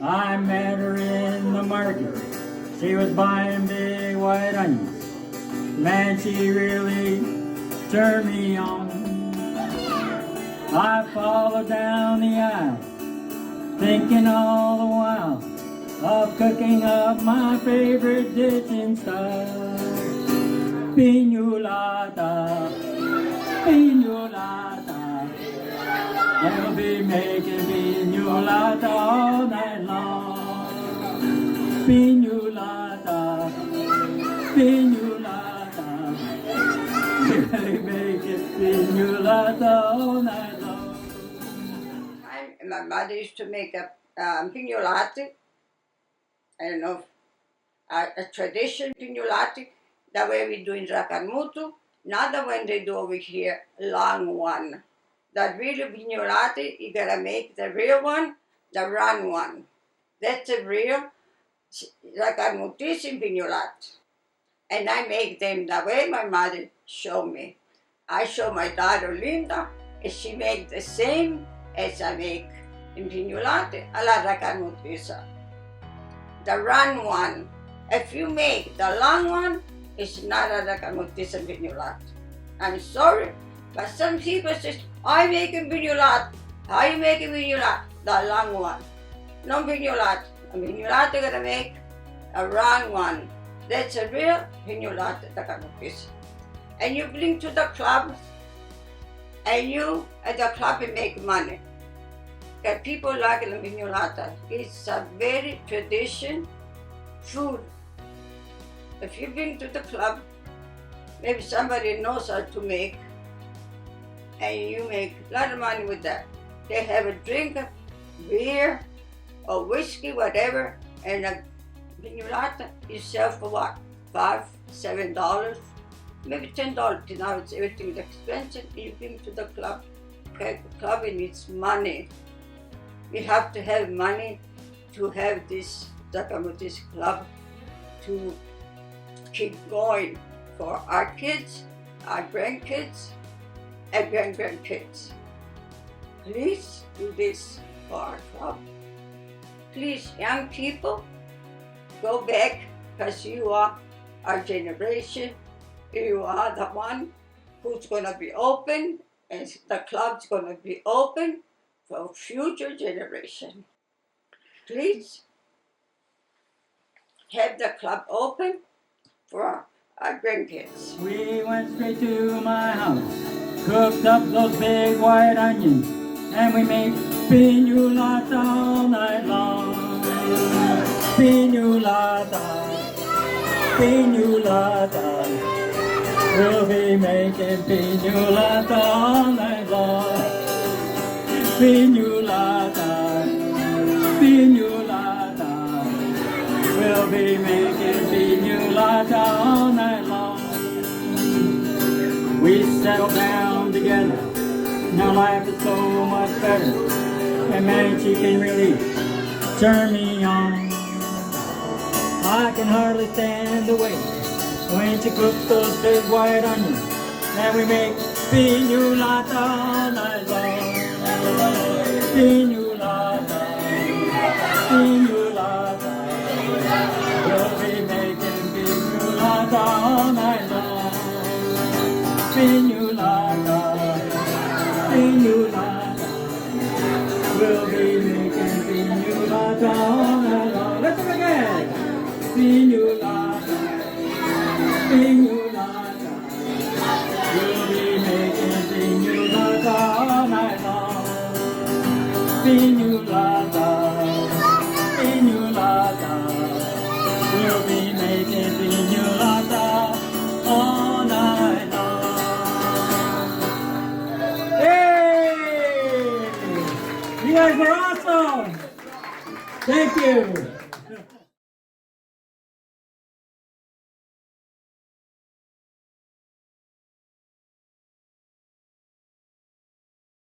I met her in the market. She was buying big white onions. Man, she really turned me on. I followed down the aisle, thinking all the while of cooking up my favorite dish in style. Pignolata, pignolata. I'll be making pignolata all night long. Pignolata, pignolata. I'll be making pignolata all night long. My mother used to make a mpignolate. I don't know, a tradition mpignolate. The way we do in Racalmuto, not the one they do over here, long one. The real mpignolate, you gotta make the real one, the round one. That's a real Racalmutese mpignolata. And I make them the way my mother showed me. I show my daughter Linda, and she makes the same as I make impignulate alla Racalmutese. The round one. If you make the long one, it's not a Racalmutese impignulate. I'm sorry, but some people say, I make impignulate. How you make impignulate? The long one. No impignulate. Impignulate gotta make a round one. That's a real impignulate Racalmutese. And you bring to the club, and you at the club you make money. Because people like the mpignolata. It's a very tradition food. If you've been to the club, maybe somebody knows how to make, and you make a lot of money with that. They have a drink, beer, or whiskey, whatever, and a mpignolata you sell for what? $5, $7, maybe $10. Now it's everything is expensive. You bring to the club. Okay, the club needs money. We have to have money to have this Racalmutese club to keep going for our kids, our grandkids, and grandkids. Please do this for our club. Please, young people, go back because you are our generation. You are the one who's going to be open, and the club's going to be open for future generation. Please have the club open for our grandkids. We went straight to my house, cooked up those big white onions, and we made pignolata all night long. Pignolata, pignolata. We'll be making pignolata all night long. Pignolata, pignolata. We'll be making pignolata all night long. We settled down together. Now life is so much better. And man, she can really turn me on. I can hardly stand the wait when she cooks those big white onions, and we make pignolata all night long. Pignolata, pignolata. We'll be making pignolata all night long. Pignolata, pignolata. We'll be making pignolata all night long. Let's do it again. Pignolata, pignolata. We'll be making pignolata all night long. Pignolata, pignolata. We'll be making pignolata all night long. Hey! You guys are awesome! Thank you!